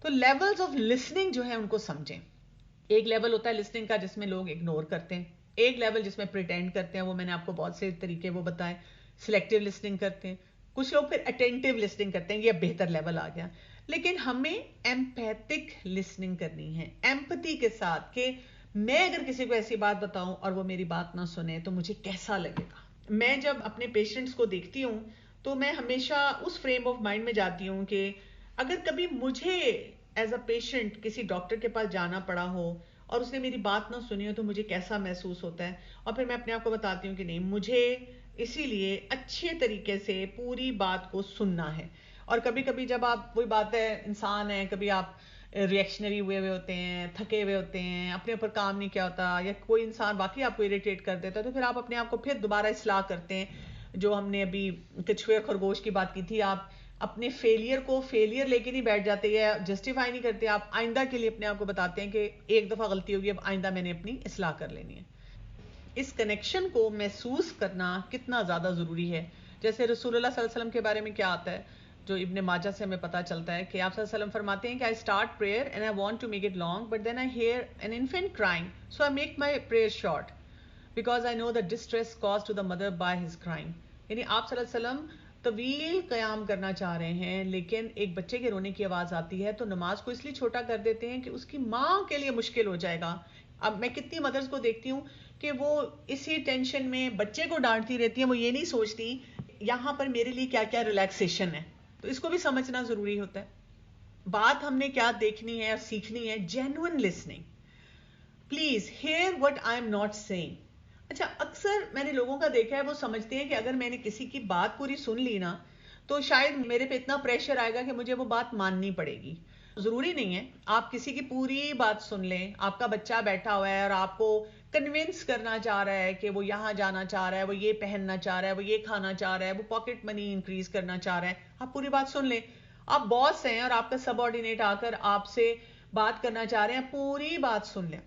تو levels of listening جو ہے ان کو سمجھیں. ایک لیول ہوتا ہے لسننگ کا جس میں لوگ اگنور کرتے ہیں, ایک لیول جس میں پریٹینڈ کرتے ہیں, وہ میں نے آپ کو بہت سے طریقے وہ بتائے. سلیکٹیو لسننگ کرتے ہیں کچھ لوگ, پھر اٹینٹیو لسننگ کرتے ہیں, یہ بہتر لیول آ گیا. لیکن ہمیں ایمپیتھک لسننگ کرنی ہے, ایمپتھی کے ساتھ, کہ میں اگر کسی کو ایسی بات بتاؤں اور وہ میری بات نہ سنے تو مجھے کیسا لگے گا. میں جب اپنے پیشنٹس کو دیکھتی ہوں تو میں ہمیشہ اس فریم آف مائنڈ میں جاتی ہوں کہ اگر کبھی مجھے ایز اے پیشنٹ کسی ڈاکٹر کے پاس جانا پڑا ہو اور اس نے میری بات نہ سنی ہو تو مجھے کیسا محسوس ہوتا ہے. اور پھر میں اپنے آپ کو بتاتی ہوں کہ نہیں, مجھے اسی لیے اچھے طریقے سے پوری بات کو سننا ہے. اور کبھی کبھی جب آپ, وہی بات ہے, انسان ہے, کبھی آپ ریئیکشنری ہوئے ہوتے ہیں, تھکے ہوئے ہوتے ہیں, اپنے اوپر کام نہیں کیا ہوتا, یا کوئی انسان باقی آپ کو اریٹیٹ کر دیتا ہے, تو پھر آپ اپنے آپ کو پھر دوبارہ اصلاح کرتے ہیں. جو ہم نے ابھی کچھوے خرگوش کی بات کی تھی, آپ اپنے فیلئر کو فیلئر لے کے نہیں بیٹھ جاتے یا جسٹیفائی نہیں کرتے, آپ آئندہ کے لیے اپنے آپ کو بتاتے ہیں کہ ایک دفعہ غلطی ہوگی, اب آئندہ میں نے اپنی اصلاح کر لینی ہے. اس کنیکشن کو محسوس کرنا کتنا زیادہ ضروری ہے. جیسے رسول اللہ صلی اللہ علیہ وسلم کے بارے میں کیا آتا ہے, جو ابن ماجہ سے ہمیں پتہ چلتا ہے کہ آپ صلی اللہ علیہ وسلم فرماتے ہیں کہ I start prayer and I want to make it long, but then I hear an infant crying, so I make my prayer short because I know the distress caused to the mother by his crying. یعنی آپ صلی اللہ علیہ وسلم طویل قیام کرنا چاہ رہے ہیں, لیکن ایک بچے کے رونے کی آواز آتی ہے تو نماز کو اس لیے چھوٹا کر دیتے ہیں کہ اس کی ماں کے لیے مشکل ہو جائے گا. اب میں کتنی مدرس کو دیکھتی ہوں کہ وہ اسی ٹینشن میں بچے کو ڈانٹتی رہتی ہیں, وہ یہ نہیں سوچتی یہاں پر میرے لیے کیا کیا ریلیکسیشن ہے. تو اس کو بھی سمجھنا ضروری ہوتا ہے. بات ہم نے کیا دیکھنی ہے اور سیکھنی ہے, genuine listening. Please hear what I am not saying. اچھا, اکثر میں نے لوگوں کا دیکھا ہے وہ سمجھتے ہیں کہ اگر میں نے کسی کی بات پوری سن لی نا تو شاید میرے پہ اتنا پریشر آئے گا کہ مجھے وہ بات ماننی پڑے گی. ضروری نہیں ہے, آپ کسی کی پوری بات سن لیں. آپ کا بچہ بیٹھا ہوا ہے اور آپ کو کنونس کرنا چاہ رہا ہے کہ وہ یہاں جانا چاہ رہا ہے, وہ یہ پہننا چاہ رہا ہے, وہ یہ کھانا چاہ رہا ہے, وہ پاکٹ منی انکریز کرنا چاہ رہا ہے, آپ پوری بات سن لیں. آپ باس ہیں اور آپ کا سب آرڈینیٹ آ کر آپ سے بات کرنا چاہ رہے ہیں, پوری بات سن لیں.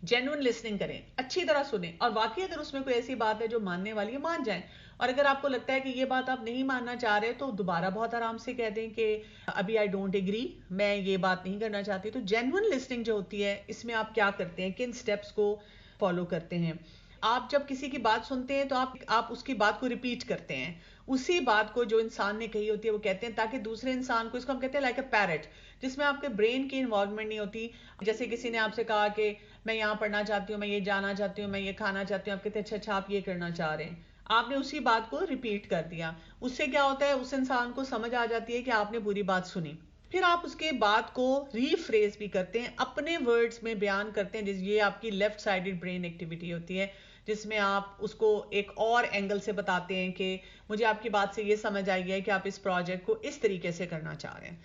جینوئن لسننگ کریں, اچھی طرح سنیں, اور واقعی اگر اس میں کوئی ایسی بات ہے جو ماننے والی ہے مان جائیں. اور اگر آپ کو لگتا ہے کہ یہ بات آپ نہیں ماننا چاہ رہے تو دوبارہ بہت آرام سے کہہ دیں کہ ابھی آئی ڈونٹ ایگری, میں یہ بات نہیں کرنا چاہتی. تو جینوئن لسننگ جو ہوتی ہے اس میں آپ کیا کرتے ہیں, کن سٹیپس کو فالو کرتے ہیں. آپ جب کسی کی بات سنتے ہیں تو آپ اس کی بات کو ریپیٹ کرتے ہیں, اسی بات کو جو انسان نے کہی ہوتی ہے وہ کہتے ہیں, تاکہ دوسرے انسان کو, اس کو ہم کہتے ہیں لائک اے پیرٹ, جس میں آپ کے برین کی انوالومنٹ نہیں ہوتی. جیسے کسی نے آپ سے کہا کہ میں یہاں پڑھنا چاہتی ہوں, میں یہ جانا چاہتی ہوں, میں یہ کھانا چاہتی ہوں, آپ کہتے ہیں اچھا آپ یہ کرنا چاہ رہے ہیں, آپ نے اسی بات کو ریپیٹ کر دیا. اس سے کیا ہوتا ہے, اس انسان کو سمجھ آ جاتی ہے کہ آپ نے پوری بات سنی. پھر آپ اس کے بات کو ری فریز بھی کرتے ہیں, اپنے ورڈز میں بیان کرتے ہیں. یہ آپ کی لیفٹ سائیڈڈ برین ایکٹیویٹی ہوتی ہے, جس میں آپ اس کو ایک اور اینگل سے بتاتے ہیں کہ مجھے آپ کی بات سے یہ سمجھ آئی ہے کہ آپ اس پروجیکٹ کو اس طریقے سے کرنا چاہ رہے ہیں.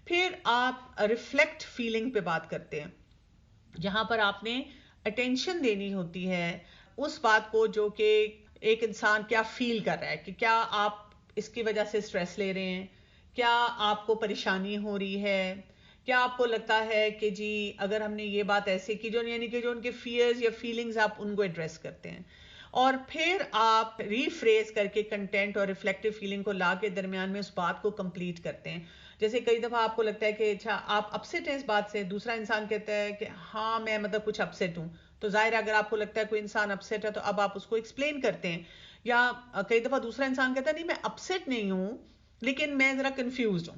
پھر آپ ریفلیکٹ فیلنگ پہ بات کرتے ہیں, جہاں پر آپ نے اٹینشن دینی ہوتی ہے اس بات کو جو کہ ایک انسان کیا فیل کر رہا ہے, کہ کیا آپ اس کی وجہ سے سٹریس لے رہے ہیں, کیا آپ کو پریشانی ہو رہی ہے, کیا آپ کو لگتا ہے کہ جی اگر ہم نے یہ بات ایسے کی, جو یعنی کہ جو ان کے فیئرز یا فیلنگز آپ ان کو ایڈریس کرتے ہیں. اور پھر آپ ری فریز کر کے کنٹینٹ اور ریفلیکٹیو فیلنگ کو لا کے درمیان میں اس بات کو کمپلیٹ کرتے ہیں. جیسے کئی دفعہ آپ کو لگتا ہے کہ اچھا آپ اپسیٹ ہیں اس بات سے, دوسرا انسان کہتا ہے کہ ہاں میں مطلب کچھ اپسیٹ ہوں, تو ظاہر ہے اگر آپ کو لگتا ہے کوئی انسان اپسیٹ ہے تو اب آپ اس کو ایکسپلین کرتے ہیں. یا کئی دفعہ دوسرا انسان کہتا ہے نہیں میں اپسیٹ نہیں ہوں لیکن میں ذرا کنفیوزڈ ہوں,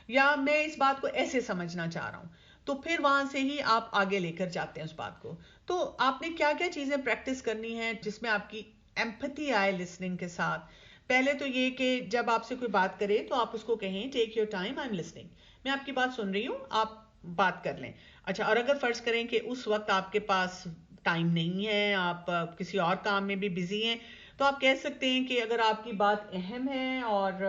یا میں اس بات کو ایسے سمجھنا چاہ رہا ہوں. تو پھر وہاں سے ہی آپ آگے لے کر جاتے ہیں اس بات کو. تو آپ نے کیا کیا چیزیں پریکٹس کرنی ہے جس میں آپ کی ایمپتھی آئے لسننگ کے ساتھ. پہلے تو یہ کہ جب آپ سے کوئی بات کرے تو آپ اس کو کہیں take your time, I am listening, میں آپ کی بات سن رہی ہوں, آپ بات کر لیں. اچھا, اور اگر فرض کریں کہ اس وقت آپ کے پاس ٹائم نہیں ہے, آپ کسی اور کام میں بھی بزی ہیں, تو آپ کہہ سکتے ہیں کہ اگر آپ کی بات اہم ہے اور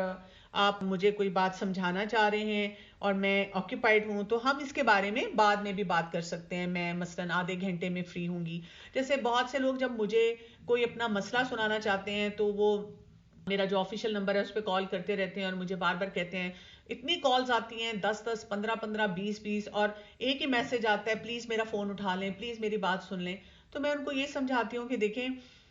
آپ مجھے کوئی بات سمجھانا چاہ رہے ہیں اور میں آکوپائڈ ہوں تو ہم اس کے بارے میں بعد میں بھی بات کر سکتے ہیں, میں مثلاً آدھے گھنٹے میں فری ہوں گی. جیسے بہت سے لوگ جب مجھے کوئی اپنا مسئلہ سنانا چاہتے ہیں تو وہ میرا جو آفیشیل نمبر ہے اس پہ کال کرتے رہتے ہیں اور مجھے بار بار کہتے ہیں, اتنی کالز آتی ہیں 10 15 15 20 اور ایک ہی میسج آتا ہے پلیز میرا فون اٹھا لیں, پلیز میری بات سن لیں. تو میں ان کو یہ سمجھاتی ہوں کہ دیکھیں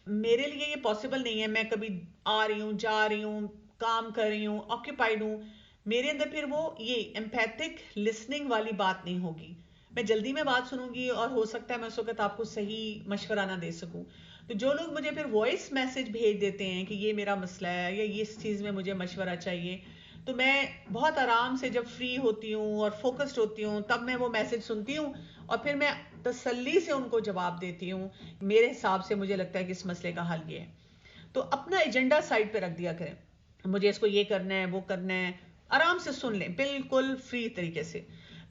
میرے لیے یہ پاسبل نہیں ہے, میں کبھی آ رہی ہوں, جا رہی ہوں, کام کر رہی ہوں, آکوپائڈ ہوں, میرے اندر پھر وہ یہ ایمپیتھک لسننگ والی بات نہیں ہوگی. میں جلدی میں بات سنوں گی اور ہو سکتا ہے میں اس وقت آپ کو صحیح مشورہ نہ دے سکوں. تو جو لوگ مجھے پھر وائس میسج بھیج دیتے ہیں کہ یہ میرا مسئلہ ہے یا اس چیز میں مجھے مشورہ چاہیے، تو میں بہت آرام سے جب فری ہوتی ہوں اور فوکسڈ ہوتی ہوں تب میں وہ میسج سنتی ہوں اور پھر میں تسلی سے ان کو جواب دیتی ہوں. میرے حساب سے مجھے لگتا ہے کہ اس مسئلے کا حل یہ ہے. تو اپنا ایجنڈا سائڈ پہ رکھ دیا کریں. مجھے اس کو یہ کرنا ہے وہ کرنا ہے، آرام سے سن لیں بالکل فری طریقے سے.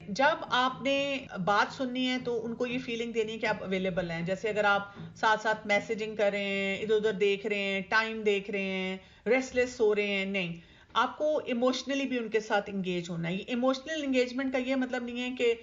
جب آپ نے بات سننی ہے تو ان کو یہ فیلنگ دینی ہے کہ آپ اویلیبل ہیں. جیسے اگر آپ ساتھ ساتھ میسیجنگ کر رہے ہیں، ادھر ادھر دیکھ رہے ہیں، ٹائم دیکھ رہے ہیں، ریسٹ لیس ہو رہے ہیں، نہیں، آپ کو ایموشنلی بھی ان کے ساتھ انگیج ہونا ہے. یہ ایموشنل انگیجمنٹ کا یہ مطلب نہیں ہے کہ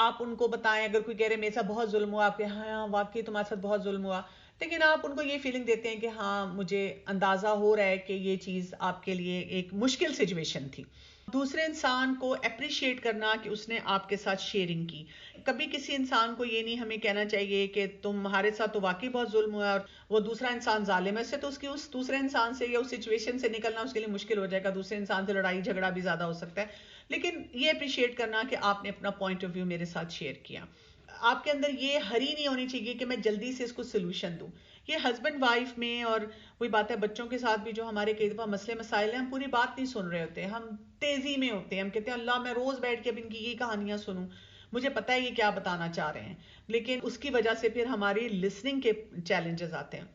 آپ ان کو بتائیں اگر کوئی کہہ رہے میرے ساتھ بہت ظلم ہوا، آپ کے ہاں واقعی تمہارے ساتھ بہت ظلم ہوا، لیکن آپ ان کو یہ فیلنگ دیتے ہیں کہ ہاں مجھے اندازہ ہو رہا ہے کہ یہ چیز آپ کے لیے ایک مشکل سچویشن تھی. دوسرے انسان کو اپریشیٹ کرنا کہ اس نے آپ کے ساتھ شیئرنگ کی. کبھی کسی انسان کو یہ نہیں ہمیں کہنا چاہیے کہ تمہارے ساتھ تو واقعی بہت ظلم ہوا اور وہ دوسرا انسان ظالم ہے، اس سے تو اس کی اس دوسرے انسان سے یا اس سچویشن سے نکلنا اس کے لیے مشکل ہو جائے گا، دوسرے انسان سے لڑائی جھگڑا بھی زیادہ ہو سکتا ہے. لیکن یہ اپریشیٹ کرنا کہ آپ نے اپنا پوائنٹ آف ویو میرے ساتھ شیئر کیا. آپ کے اندر یہ ہری نہیں ہونی چاہیے کہ میں جلدی سے اس کو سلوشن دوں. یہ ہسبینڈ وائف میں اور وہی بات ہے بچوں کے ساتھ بھی جو ہمارے کئی دفعہ مسئلے مسائل ہیں، ہم پوری بات نہیں سن رہے ہوتے، ہم تیزی میں ہوتے ہیں، ہم کہتے ہیں اللہ میں روز بیٹھ کے اب ان کی یہ کہانیاں سنوں، مجھے پتا ہے یہ کیا بتانا چاہ رہے ہیں، لیکن اس کی وجہ سے پھر ہماری لسننگ کے چیلنجز آتے ہیں.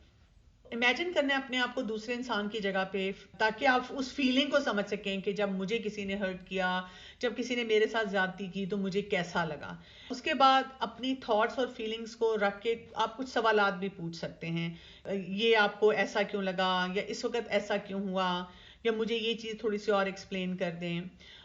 امیجن کرنا ہے اپنے آپ کو دوسرے انسان کی جگہ پہ تاکہ آپ اس فیلنگ کو سمجھ سکیں کہ جب مجھے کسی نے ہرٹ کیا، جب کسی نے میرے ساتھ زیادتی کی تو مجھے کیسا لگا. اس کے بعد اپنی تھاٹس اور فیلنگز کو رکھ کے آپ کچھ سوالات بھی پوچھ سکتے ہیں. یہ آپ کو ایسا کیوں لگا، یا اس وقت ایسا کیوں ہوا، یا مجھے یہ چیز تھوڑی سی اور ایکسپلین کر دیں.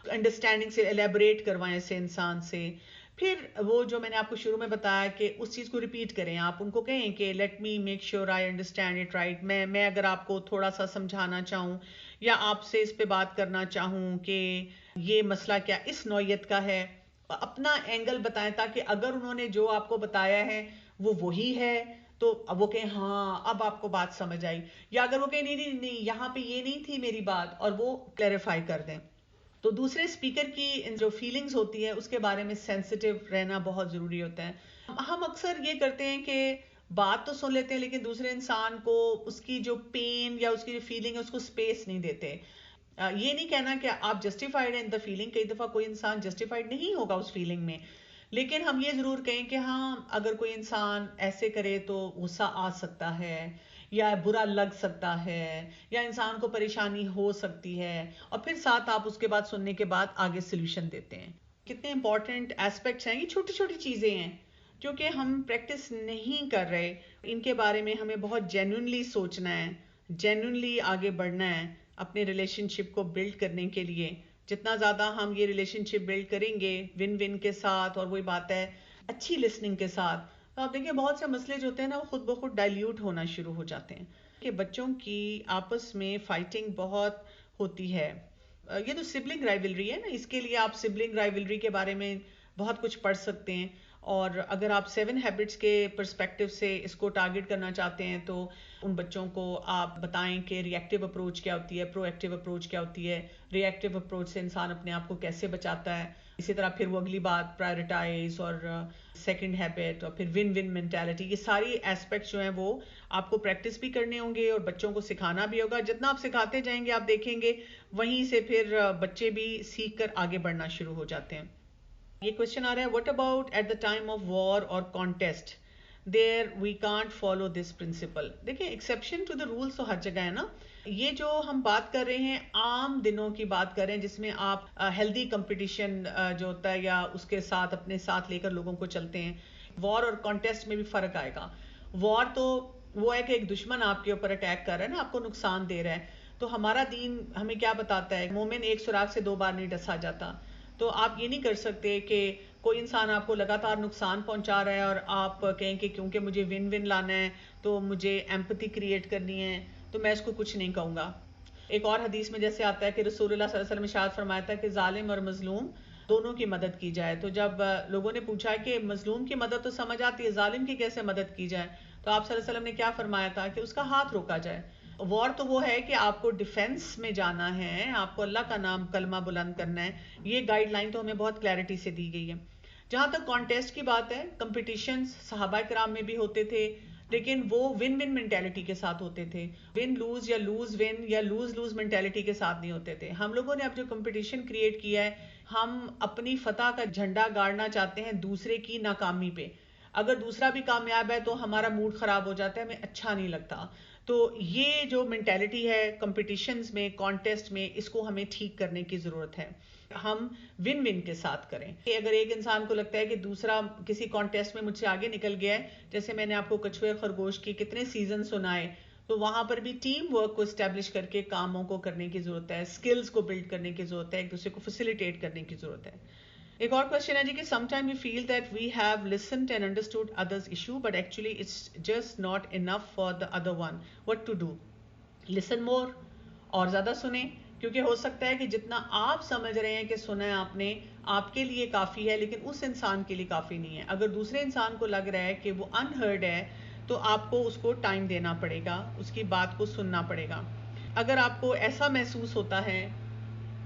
انڈرسٹینڈنگ سے ایلیبوریٹ کروائیں اسے انسان سے. پھر وہ جو میں نے آپ کو شروع میں بتایا کہ اس چیز کو ریپیٹ کریں، آپ ان کو کہیں کہ let me make sure I understand it right. میں اگر آپ کو تھوڑا سا سمجھانا چاہوں یا آپ سے اس پہ بات کرنا چاہوں کہ یہ مسئلہ کیا اس نوعیت کا ہے، اپنا اینگل بتائیں تاکہ اگر انہوں نے جو آپ کو بتایا ہے وہ وہی ہے تو اب وہ کہیں ہاں اب آپ کو بات سمجھ آئی، یا اگر وہ کہیں نہیں نہیں نہیں یہاں پہ یہ نہیں تھی میری بات، اور وہ کلیریفائی کر دیں. تو دوسرے اسپیکر کی جو فیلنگز ہوتی ہے اس کے بارے میں سینسٹیو رہنا بہت ضروری ہوتا ہے. ہم اکثر یہ کرتے ہیں کہ بات تو سن لیتے ہیں لیکن دوسرے انسان کو اس کی جو پین یا اس کی جو فیلنگ ہے اس کو سپیس نہیں دیتے. یہ نہیں کہنا کہ آپ جسٹیفائڈ ہیں ان دا فیلنگ، کئی دفعہ کوئی انسان جسٹیفائڈ نہیں ہوگا اس فیلنگ میں، لیکن ہم یہ ضرور کہیں کہ ہاں اگر کوئی انسان ایسے کرے تو غصہ آ سکتا ہے یا برا لگ سکتا ہے یا انسان کو پریشانی ہو سکتی ہے، اور پھر ساتھ آپ اس کے بعد سننے کے بعد آگے سلوشن دیتے ہیں. کتنے امپورٹنٹ ایسپیکٹس ہیں، یہ چھوٹی چھوٹی چیزیں ہیں جو کہ ہم پریکٹس نہیں کر رہے. ان کے بارے میں ہمیں بہت جینوئنلی سوچنا ہے، جینوئنلی آگے بڑھنا ہے اپنے ریلیشن شپ کو بلڈ کرنے کے لیے. جتنا زیادہ ہم یہ ریلیشن شپ بلڈ کریں گے ون ون کے ساتھ، اور وہی بات ہے اچھی لسننگ کے ساتھ، تو آپ دیکھیں بہت سے مسئلے جو ہوتے ہیں نا وہ خود بخود ڈائلیوٹ ہونا شروع ہو جاتے ہیں. کہ بچوں کی آپس میں فائٹنگ بہت ہوتی ہے. یہ تو سبلنگ رائیولری ہے نا، اس کے لیے آپ سبلنگ رائیولری کے بارے میں بہت کچھ پڑھ سکتے ہیں. اور اگر آپ 7 ہیبٹس کے پرسپیکٹیو سے اس کو ٹارگٹ کرنا چاہتے ہیں تو ان بچوں کو آپ بتائیں کہ ری ایکٹیو اپروچ کیا ہوتی ہے، پرو ایکٹیو اپروچ کیا ہوتی ہے، ری ایکٹیو اپروچ سے انسان اپنے آپ کو کیسے بچاتا ہے. اسی طرح پھر وہ اگلی بات پرائرٹائز اور سیکنڈ ہیبٹ اور پھر ون ون مینٹالٹی، یہ ساری ایسپیکٹس جو ہیں وہ آپ کو پریکٹس بھی کرنے ہوں گے اور بچوں کو سکھانا بھی ہوگا. جتنا آپ سکھاتے جائیں گے آپ دیکھیں گے وہیں سے پھر بچے بھی سیکھ کر آگے بڑھنا شروع ہو جاتے ہیں. یہ کوشچن آ رہا ہے what about at the time of war اور contest there we can't follow this principle. دیکھیں ایکسیپشن ٹو دا رولس تو ہر جگہ ہے نا. یہ جو ہم بات کر رہے ہیں عام دنوں کی بات کر رہے ہیں جس میں آپ ہیلدی کمپٹیشن جو ہوتا ہے یا اس کے ساتھ اپنے ساتھ لے کر لوگوں کو چلتے ہیں. وار اور کانٹیسٹ میں بھی فرق آئے گا. وار تو وہ ہے کہ ایک دشمن آپ کے اوپر اٹیک کر رہا ہے نا، آپ کو نقصان دے رہا ہے. تو ہمارا دین ہمیں کیا بتاتا ہے، مومن ایک سراغ سے 2 بار نہیں ڈسا جاتا. تو آپ یہ نہیں کر سکتے کہ کوئی انسان آپ کو لگاتار نقصان پہنچا رہا ہے اور آپ کہیں کہ کیونکہ مجھے ون ون لانا ہے تو مجھے ایمپتھی کریٹ کرنی ہے تو میں اس کو کچھ نہیں کہوں گا. ایک اور حدیث میں جیسے آتا ہے کہ رسول اللہ صلی اللہ علیہ وسلم ارشاد فرمایا تھا کہ ظالم اور مظلوم دونوں کی مدد کی جائے. تو جب لوگوں نے پوچھا کہ مظلوم کی مدد تو سمجھ آتی ہے، ظالم کی کیسے مدد کی جائے، تو آپ صلی اللہ علیہ وسلم نے کیا فرمایا تھا کہ اس کا ہاتھ روکا جائے. وار تو وہ ہے کہ آپ کو ڈیفینس میں جانا ہے, آپ کو اللہ کا نام کلمہ بلند کرنا ہے, یہ گائیڈ لائن تو ہمیں بہت کلیئرٹی سے دی گئی ہے. جہاں تک کانٹیسٹ کی بات ہے, کمپٹیشنز صحابہ کرام میں بھی ہوتے تھے, لیکن وہ ون ون مینٹیلٹی کے ساتھ ہوتے تھے, ون لوز یا لوز ون یا لوز لوز مینٹیلٹی کے ساتھ نہیں ہوتے تھے. ہم لوگوں نے اب جو کمپٹیشن کریٹ کیا ہے, ہم اپنی فتح کا جھنڈا گاڑنا چاہتے ہیں دوسرے کی ناکامی پہ. اگر دوسرا بھی کامیاب ہے تو ہمارا موڈ خراب ہو جاتا ہے, ہمیں اچھا نہیں لگتا. تو یہ جو مینٹیلٹی ہے کمپٹیشنز میں, کانٹیسٹ میں, اس کو ہمیں ٹھیک کرنے کی ضرورت ہے. ہم ون ون کے ساتھ کریں. اگر ایک انسان کو لگتا ہے کہ دوسرا کسی کانٹیسٹ میں مجھ سے آگے نکل گیا ہے, جیسے میں نے آپ کو کچھوے اور خرگوش کے کتنے سیزن سنائے, تو وہاں پر بھی ٹیم ورک کو اسٹیبلش کر کے کاموں کو کرنے کی ضرورت ہے, اسکلز کو بلڈ کرنے کی ضرورت ہے, ایک دوسرے کو فیسیلیٹیٹ کرنے کی ضرورت ہے. ایک اور کوشچن ہے جی کہ some time we feel that we have listened and understood others issue but actually it's just not enough for the other one. What to do? Listen more, اور زیادہ سنیں, کیونکہ ہو سکتا ہے کہ جتنا آپ سمجھ رہے ہیں کہ سنا ہے آپ نے, آپ کے لیے کافی ہے, لیکن اس انسان کے لیے کافی نہیں ہے. اگر دوسرے انسان کو لگ رہا ہے کہ وہ انہرڈ ہے, تو آپ کو اس کو ٹائم دینا پڑے گا, اس کی بات کو سننا پڑے گا. اگر آپ کو ایسا محسوس ہوتا ہے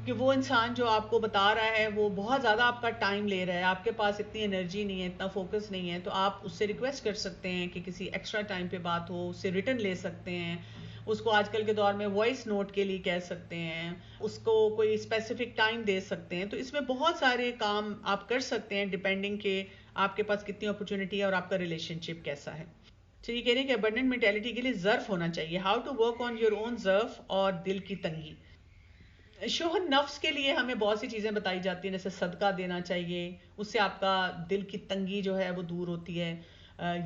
کہ وہ انسان جو آپ کو بتا رہا ہے وہ بہت زیادہ آپ کا ٹائم لے رہا ہے, آپ کے پاس اتنی انرجی نہیں ہے, اتنا فوکس نہیں ہے, تو آپ اس سے ریکویسٹ کر سکتے ہیں کہ کسی ایکسٹرا ٹائم پہ بات ہو, اس سے ریٹن لے سکتے ہیں, اس کو آج کل کے دور میں وائس نوٹ کے لیے کہہ سکتے ہیں, اس کو کوئی اسپیسیفک ٹائم دے سکتے ہیں. تو اس میں بہت سارے کام آپ کر سکتے ہیں ڈپینڈنگ کہ آپ کے پاس کتنی اپرچونٹی ہے اور آپ کا ریلیشن شپ کیسا ہے. تو یہ کہہ رہے ہیں کہ ابنڈنٹ مینٹیلٹی کے لیے ظرف ہونا چاہیے. How to work on your own ظرف اور دل کی تنگی. شوہر نفس کے لیے ہمیں بہت سی چیزیں بتائی جاتی ہیں, جیسے صدقہ دینا چاہیے, اس سے آپ کا دل کی تنگی جو ہے وہ دور ہوتی ہے.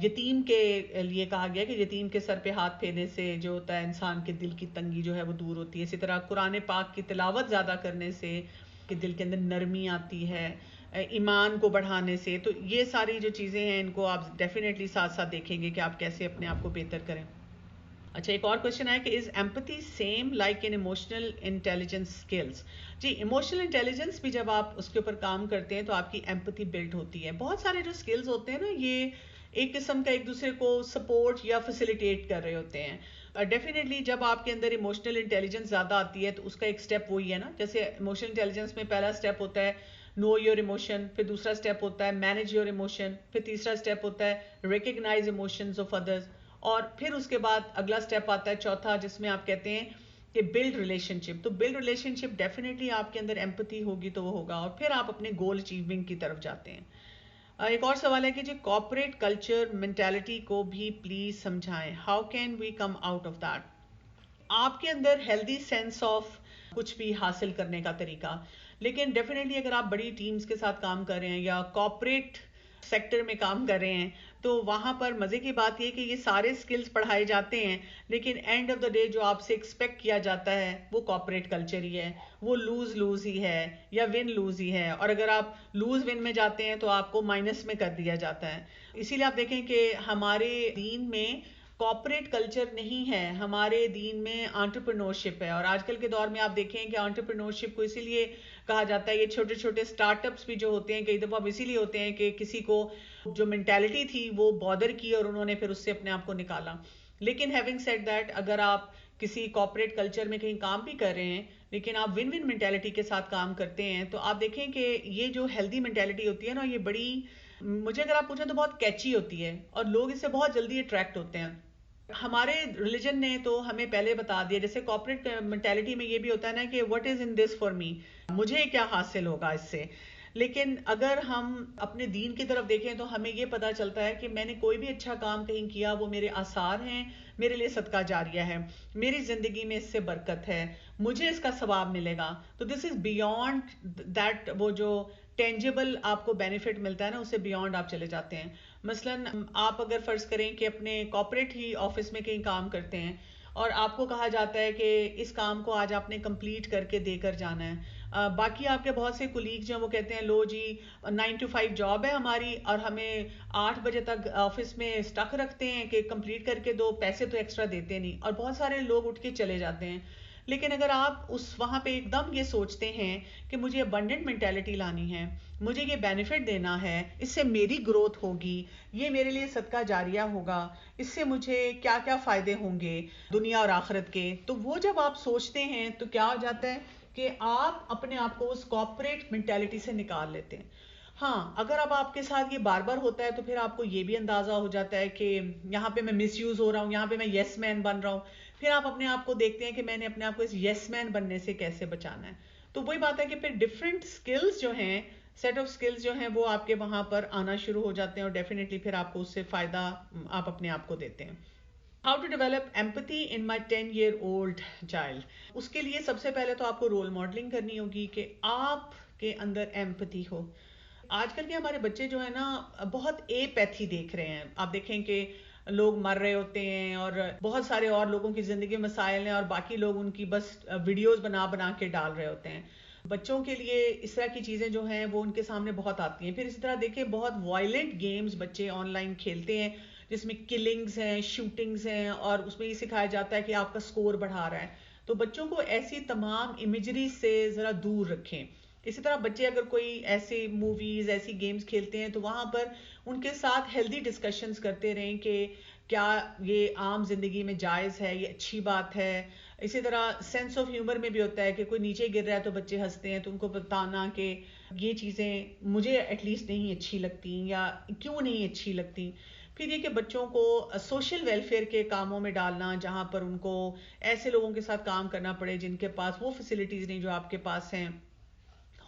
یتیم کے لیے کہا گیا کہ یتیم کے سر پہ ہاتھ پھیرنے سے جو ہوتا ہے انسان کے دل کی تنگی جو ہے وہ دور ہوتی ہے. اسی طرح قرآن پاک کی تلاوت زیادہ کرنے سے کہ دل کے اندر نرمی آتی ہے, ایمان کو بڑھانے سے. تو یہ ساری جو چیزیں ہیں ان کو آپ ڈیفینیٹلی ساتھ ساتھ دیکھیں گے کہ آپ کیسے اپنے آپ کو بہتر کریں. اچھا, ایک اور کوشچن ہے کہ is empathy same like in emotional intelligence skills. جی, ایموشنل انٹیلیجنس بھی جب آپ اس کے اوپر کام کرتے ہیں تو آپ کی ایمپتھی بلڈ ہوتی ہے. بہت سارے جو اسکلز ہوتے ہیں نا, یہ ایک قسم کا ایک دوسرے کو سپورٹ یا فیسیلیٹیٹ کر رہے ہوتے ہیں. ڈیفینیٹلی جب آپ کے اندر ایموشنل انٹیلیجنس زیادہ آتی ہے تو اس کا ایک اسٹیپ وہی ہے نا, جیسے ایموشنل انٹیلیجنس میں پہلا اسٹیپ ہوتا ہے نو یور ایموشن, پھر دوسرا اسٹیپ ہوتا ہے مینیج یور ایموشن, پھر تیسرا اسٹیپ ہوتا ہے ریکگنائز ایموشنز آف ادرز, اور پھر اس کے بعد اگلا اسٹیپ آتا ہے چوتھا, جس میں آپ کہتے ہیں کہ بلڈ ریلیشن شپ. تو بلڈ ریلیشن شپ ڈیفینیٹلی آپ کے اندر ایمپتھی ہوگی تو وہ ہوگا, اور پھر آپ اپنے گول اچیونگ کی طرف جاتے ہیں. ایک اور سوال ہے کہ جی کارپوریٹ کلچر مینٹیلٹی کو بھی پلیز سمجھائیں, how can we come out of that. آپ کے اندر ہیلدی سینس آف کچھ بھی حاصل کرنے کا طریقہ, لیکن ڈیفینیٹلی اگر آپ بڑی ٹیمز کے ساتھ کام کر رہے ہیں یا کارپوریٹ سیکٹر میں کام کر رہے ہیں, تو وہاں پر مزے کی بات یہ کہ یہ سارے سکلز پڑھائے جاتے ہیں, لیکن اینڈ آف دا ڈے جو آپ سے ایکسپیکٹ کیا جاتا ہے وہ کارپوریٹ کلچر ہی ہے, وہ لوز لوز ہی ہے یا ون لوز ہی ہے, اور اگر آپ لوز ون میں جاتے ہیں تو آپ کو مائنس میں کر دیا جاتا ہے. اسی لیے آپ دیکھیں کہ ہمارے دین میں کارپوریٹ کلچر نہیں ہے, ہمارے دین میں انٹرپرینورشپ ہے. اور آج کل کے دور میں آپ دیکھیں کہ انٹرپرینورشپ کو اسی لیے کہا جاتا ہے, یہ چھوٹے چھوٹے اسٹارٹ اپس بھی جو ہوتے ہیں کئی دفعہ اسی لیے ہوتے ہیں کہ کسی کو جو مینٹیلٹی تھی وہ بادر کی اور انہوں نے پھر اس سے اپنے آپ کو نکالا. لیکن ہیونگ سیڈ دیٹ, اگر آپ کسی کارپوریٹ کلچر میں کہیں کام بھی کر رہے ہیں لیکن آپ ون ون مینٹیلٹی کے ساتھ کام کرتے ہیں, تو آپ دیکھیں کہ یہ جو ہیلدی مینٹیلٹی ہوتی ہے نا, یہ بڑی, مجھے اگر آپ پوچھیں تو بہت کیچی ہوتی ہے اور لوگ اس سے بہت جلدی اٹریکٹ ہوتے ہیں. ہمارے ریلیجن نے تو ہمیں پہلے بتا دیا, جیسے کارپوریٹ مینٹیلٹی میں یہ بھی ہوتا ہے نا کہ what is in this for me, مجھے کیا حاصل ہوگا اس سے. لیکن اگر ہم اپنے دین کی طرف دیکھیں تو ہمیں یہ پتا چلتا ہے کہ میں نے کوئی بھی اچھا کام کہیں کیا, وہ میرے آثار ہیں, میرے لیے صدقہ جاریہ ہے, میری زندگی میں اس سے برکت ہے, مجھے اس کا ثواب ملے گا. تو دس از بیونڈ دیٹ, وہ جو ٹینجیبل آپ کو بینیفٹ ملتا ہے نا, اس سے بیونڈ آپ چلے جاتے ہیں. مثلاً آپ اگر فرض کریں کہ اپنے کارپوریٹ ہی آفس میں کہیں کام کرتے ہیں اور آپ کو کہا جاتا ہے کہ اس کام کو آج آپ نے کمپلیٹ کر کے دے کر جانا ہے, باقی آپ کے بہت سے کولیگ جو وہ کہتے ہیں لو جی 9 to 5 جاب ہے ہماری اور ہمیں 8 بجے تک آفس میں اسٹک رکھتے ہیں کہ کمپلیٹ کر کے دو, پیسے تو ایکسٹرا دیتے نہیں, اور بہت سارے لوگ اٹھ کے چلے جاتے ہیں. لیکن اگر آپ وہاں پہ ایک دم یہ سوچتے ہیں کہ مجھے ابنڈنٹ مینٹیلٹی لانی ہے، مجھے یہ بینیفٹ دینا ہے، اس سے میری گروتھ ہوگی، یہ میرے لیے صدقہ جاریہ ہوگا، اس سے مجھے کیا کیا فائدے ہوں گے دنیا اور آخرت کے، تو وہ جب آپ سوچتے ہیں تو کیا ہو جاتا ہے کہ آپ اپنے آپ کو اس کارپوریٹ مینٹیلٹی سے نکال لیتے ہیں۔ ہاں، اگر اب آپ کے ساتھ یہ بار بار ہوتا ہے تو پھر آپ کو یہ بھی اندازہ ہو جاتا ہے کہ یہاں پہ میں مس یوز ہو رہا ہوں، یہاں پہ میں یس مین بن رہا ہوں، پھر آپ اپنے آپ کو دیکھتے ہیں کہ میں نے اپنے آپ کو اس یس مین بننے سے کیسے بچانا ہے۔ تو وہی بات ہے کہ پھر ڈفرینٹ سکلز جو ہیں، سیٹ آف سکلز جو ہیں وہ آپ کے وہاں پر آنا شروع ہو جاتے ہیں، اور ڈیفینیٹلی پھر آپ کو اس سے فائدہ آپ اپنے آپ کو دیتے ہیں۔ How to develop empathy in my 10-year-old child. اس کے لیے سب سے پہلے تو آپ کو رول ماڈلنگ کرنی ہوگی کہ آپ کے اندر ایمپتھی ہو۔ آج کل کے ہمارے بچے جو ہے نا بہت ایپیتھی دیکھ رہے ہیں، آپ دیکھیں کہ لوگ مر رہے ہوتے ہیں اور بہت سارے اور لوگوں کی زندگی میں مسائل ہیں، اور باقی لوگ ان کی بس ویڈیوز بنا بنا کے ڈال رہے ہوتے ہیں۔ بچوں کے لیے اس طرح کی چیزیں جو ہیں وہ ان کے سامنے بہت آتی ہیں۔ پھر اسی طرح دیکھیں بہت وائلنٹ گیمز بچے آن لائن کھیلتے ہیں جس میں کلنگز ہیں، شوٹنگز ہیں، اور اس میں یہ سکھایا جاتا ہے کہ آپ کا سکور بڑھا رہا ہے۔ تو بچوں کو ایسی تمام امیجری سے ذرا دور رکھیں۔ اسی طرح بچے اگر کوئی ایسی موویز، ایسی گیمز کھیلتے ہیں تو وہاں پر ان کے ساتھ ہیلدی ڈسکشنز کرتے رہیں کہ کیا یہ عام زندگی میں جائز ہے، یہ اچھی بات ہے۔ اسی طرح سینس آف ہیومر میں بھی ہوتا ہے کہ کوئی نیچے گر رہا ہے تو بچے ہنستے ہیں، تو ان کو بتانا کہ یہ چیزیں مجھے ایٹ لیسٹ نہیں اچھی لگتی، یا کیوں نہیں اچھی لگتی۔ پھر یہ کہ بچوں کو سوشل ویلفیئر کے کاموں میں ڈالنا جہاں پر ان کو ایسے لوگوں کے ساتھ کام کرنا پڑے جن کے پاس وہ فیسلٹیز نہیں جو آپ کے پاس ہیں،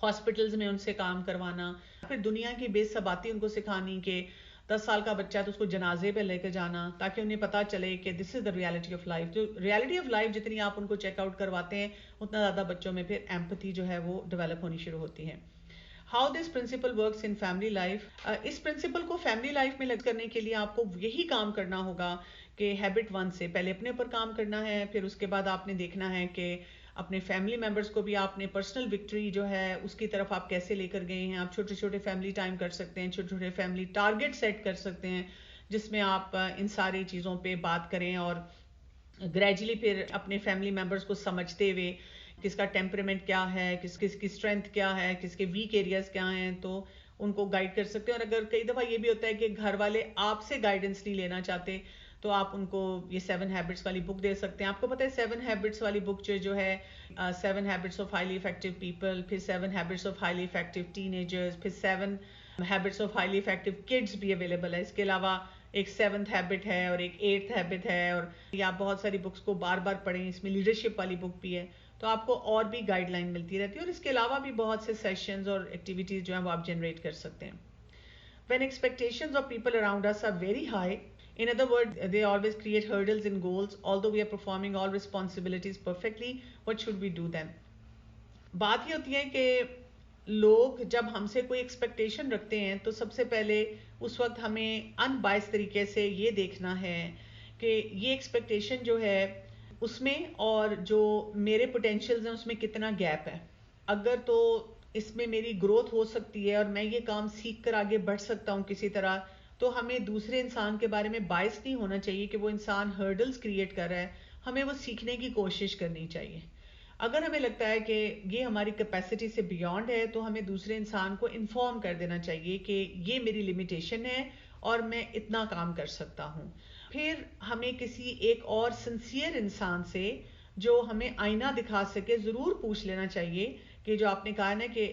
ہاسپٹلز میں ان سے کام کروانا۔ پھر دنیا کی بے ثباتی ان کو سکھانی کہ 10 سال کا بچہ ہے تو اس کو جنازے پہ لے کے جانا، تاکہ انہیں پتا چلے کہ دس از دا ریالٹی آف لائف۔ جو ریالٹی آف لائف جتنی آپ ان کو چیک آؤٹ کرواتے ہیں اتنا زیادہ بچوں میں پھر ایمپتھی جو ہے وہ ڈیولپ ہونی شروع ہوتی ہے۔ How this principle works in family life. اس پرنسپل کو فیملی لائف میں لگ کرنے کے لیے آپ کو یہی کام کرنا ہوگا کہ ہیبٹ 1 سے پہلے اپنے اوپر کام کرنا ہے، پھر اس کے بعد آپ نے دیکھنا ہے کہ اپنے فیملی ممبرس کو بھی آپ نے پرسنل وکٹری جو ہے اس کی طرف آپ کیسے لے کر گئے ہیں۔ آپ چھوٹے چھوٹے فیملی ٹائم کر سکتے ہیں، چھوٹے چھوٹے فیملی ٹارگٹ سیٹ کر سکتے ہیں جس میں آپ ان ساری چیزوں پہ بات کریں، اور گریجولی پھر اپنے فیملی ممبرس کو سمجھتے ہوئے کس کا ٹیمپرمنٹ کیا ہے، کس کی اسٹرینتھ کیا ہے، کس کے ویک ایریاز کیا ہیں، تو ان کو گائیڈ کر سکتے ہیں۔ اور اگر کئی دفعہ یہ بھی ہوتا ہے کہ گھر والے آپ سے گائیڈنس نہیں لینا چاہتے تو آپ ان کو یہ 7 ہیبٹس والی بک دے سکتے ہیں۔ آپ کو پتہ ہے 7 ہیبٹس والی بک جو ہے 7 habits of highly effective people, پھر 7 habits of highly effective ten agers, پھر 7 habits of highly effective kids بھی اویلیبل ہے۔ اس کے علاوہ ایک 7th ہیبٹ ہے اور ایک 8th ہیبٹ ہے، اور یہ آپ بہت ساری بکس کو بار بار پڑھیں۔ اس میں لیڈرشپ والی بک بھی ہے، تو آپ کو اور بھی گائیڈ لائن ملتی رہتی ہے، اور اس کے علاوہ بھی بہت سے سیشنز اور ایکٹیویٹیز جو ہیں وہ آپ جنریٹ کر سکتے ہیں۔ When expectations of people around us are very high, in other words, they always create hurdles in goals, although we are performing all responsibilities perfectly, what should we do then? بات یہ ہوتی ہے کہ لوگ جب ہم سے کوئی ایکسپیکٹیشن رکھتے ہیں تو سب سے پہلے اس وقت ہمیں ان بائس طریقے سے یہ دیکھنا ہے کہ یہ ایکسپیکٹیشن جو ہے اس میں اور جو میرے پوٹینشیلز ہیں اس میں کتنا گیپ ہے۔ اگر تو اس میں میری گروتھ ہو سکتی ہے اور میں یہ کام سیکھ کر آگے بڑھ سکتا ہوں کسی طرح، تو ہمیں دوسرے انسان کے بارے میں باعث نہیں ہونا چاہیے کہ وہ انسان ہرڈلز کریٹ کر رہا ہے، ہمیں وہ سیکھنے کی کوشش کرنی چاہیے۔ اگر ہمیں لگتا ہے کہ یہ ہماری کیپیسٹی سے بیونڈ ہے تو ہمیں دوسرے انسان کو انفارم کر دینا چاہیے کہ یہ میری لمیٹیشن ہے اور میں اتنا کام کر سکتا ہوں۔ پھر ہمیں کسی ایک اور سنسیئر انسان سے جو ہمیں آئینہ دکھا سکے ضرور پوچھ لینا چاہیے کہ جو آپ نے کہا نا کہ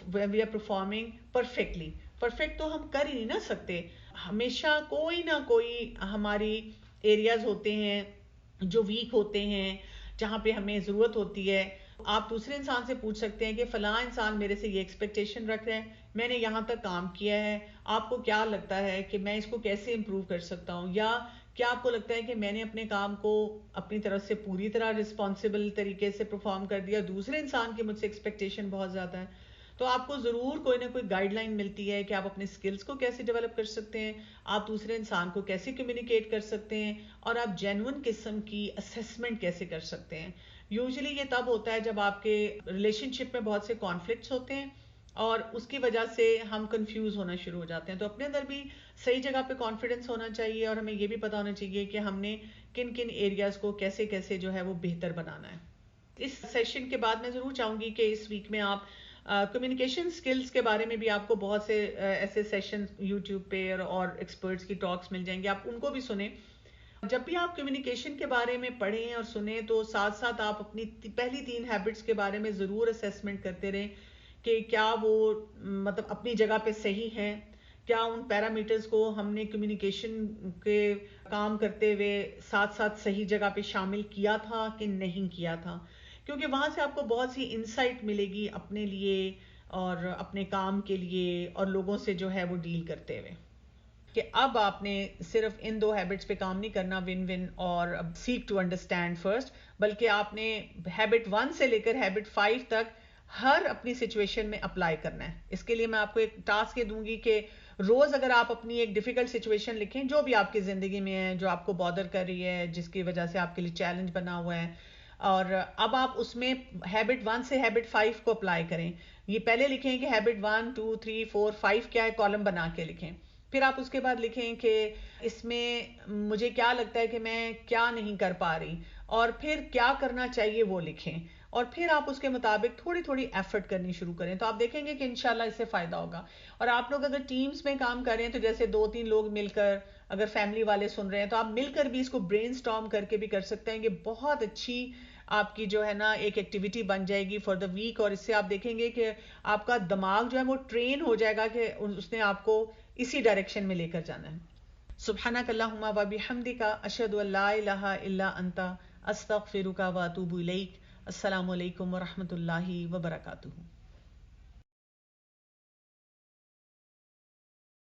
we are performing perfectly, perfect تو ہم کر ہی نہیں نہ سکتے، ہمیشہ کوئی نہ کوئی ہماری ایریاز ہوتے ہیں جو ویک ہوتے ہیں، جہاں پہ ہمیں ضرورت ہوتی ہے۔ آپ دوسرے انسان سے پوچھ سکتے ہیں کہ فلاں انسان میرے سے یہ ایکسپیکٹیشن رکھ رہے ہیں، میں نے یہاں تک کام کیا ہے، آپ کو کیا لگتا ہے کہ میں اس کو کیسے امپروو کر سکتا ہوں، یا کیا آپ کو لگتا ہے کہ میں نے اپنے کام کو اپنی طرف سے پوری طرح رسپانسبل طریقے سے پرفارم کر دیا، دوسرے انسان کی مجھ سے ایکسپیکٹیشن بہت زیادہ ہے۔ تو آپ کو ضرور کوئی نہ کوئی گائیڈ لائن ملتی ہے کہ آپ اپنے سکلز کو کیسے ڈیولپ کر سکتے ہیں، آپ دوسرے انسان کو کیسے کمیونیکیٹ کر سکتے ہیں، اور آپ جینون قسم کی اسیسمنٹ کیسے کر سکتے ہیں۔ یوزلی یہ تب ہوتا ہے جب آپ کے ریلیشن شپ میں بہت سے کانفلکٹس ہوتے ہیں اور اس کی وجہ سے ہم کنفیوز ہونا شروع ہو جاتے ہیں۔ تو اپنے اندر بھی صحیح جگہ پہ کانفیڈنس ہونا چاہیے، اور ہمیں یہ بھی پتا ہونا چاہیے کہ ہم نے کن کن ایریاز کو کیسے کیسے جو ہے وہ بہتر بنانا ہے۔ اس سیشن کے بعد میں ضرور چاہوں گی کہ اس ویک میں آپ کمیونیکیشن سکلز کے بارے میں بھی آپ کو بہت سے ایسے سیشن یوٹیوب پہ اور ایکسپرٹس کی ٹاکس مل جائیں گے، آپ ان کو بھی سنیں. جب بھی آپ کمیونیکیشن کے بارے میں پڑھیں اور سنیں تو ساتھ ساتھ آپ اپنی پہلی 3 ہیبٹس کے بارے میں ضرور اسیسمنٹ کرتے رہیں کہ کیا وہ مطلب اپنی جگہ پہ صحیح ہیں، کیا ان پیرامیٹرز کو ہم نے کمیونیکیشن کے کام کرتے ہوئے ساتھ ساتھ صحیح جگہ پہ شامل کیا تھا کہ نہیں کیا تھا، کیونکہ وہاں سے آپ کو بہت سی انسائٹ ملے گی اپنے لیے اور اپنے کام کے لیے اور لوگوں سے جو ہے وہ ڈیل کرتے ہوئے، کہ اب آپ نے صرف ان 2 ہیبٹس پہ کام نہیں کرنا ون ون اور سیک ٹو انڈرسٹینڈ فرسٹ، بلکہ آپ نے ہیبٹ 1 سے لے کر ہیبٹ 5 تک ہر اپنی سچویشن میں اپلائی کرنا ہے. اس کے لیے میں آپ کو ایک ٹاسک یہ دوں گی کہ روز اگر آپ اپنی ایک ڈیفیکلٹ سچویشن لکھیں جو بھی آپ کی زندگی میں ہے، جو آپ کو بادر کر رہی ہے، جس کی وجہ سے آپ کے لیے چیلنج بنا ہوا ہے، اور اب آپ اس میں ہیبٹ 1 سے ہیبٹ 5 کو اپلائی کریں. یہ پہلے لکھیں کہ ہیبٹ 1 2 3 4 5 کیا ہے، کالم بنا کے لکھیں. پھر آپ اس کے بعد لکھیں کہ اس میں مجھے کیا لگتا ہے کہ میں کیا نہیں کر پا رہی، اور پھر کیا کرنا چاہیے وہ لکھیں، اور پھر آپ اس کے مطابق تھوڑی تھوڑی ایفرٹ کرنی شروع کریں. تو آپ دیکھیں گے کہ انشاءاللہ اس سے فائدہ ہوگا. اور آپ لوگ اگر ٹیمز میں کام کر رہے ہیں تو جیسے 2-3 لوگ مل کر، اگر فیملی والے سن رہے ہیں تو آپ مل کر بھی اس کو برین سٹارم کر کے بھی کر سکتے ہیں. یہ بہت اچھی آپ کی جو ہے نا ایک ایکٹیویٹی بن جائے گی فار دا ویک، اور اس سے آپ دیکھیں گے کہ آپ کا دماغ جو ہے وہ ٹرین ہو جائے گا کہ اس نے آپ کو اسی ڈائریکشن میں لے کر جانا ہے. سبحانک اللہم و بحمدک، اشہد ان لا الہ الا انت، استغفرک و اتوب الیک. السلام علیکم ورحمۃ اللہ وبرکاتہ.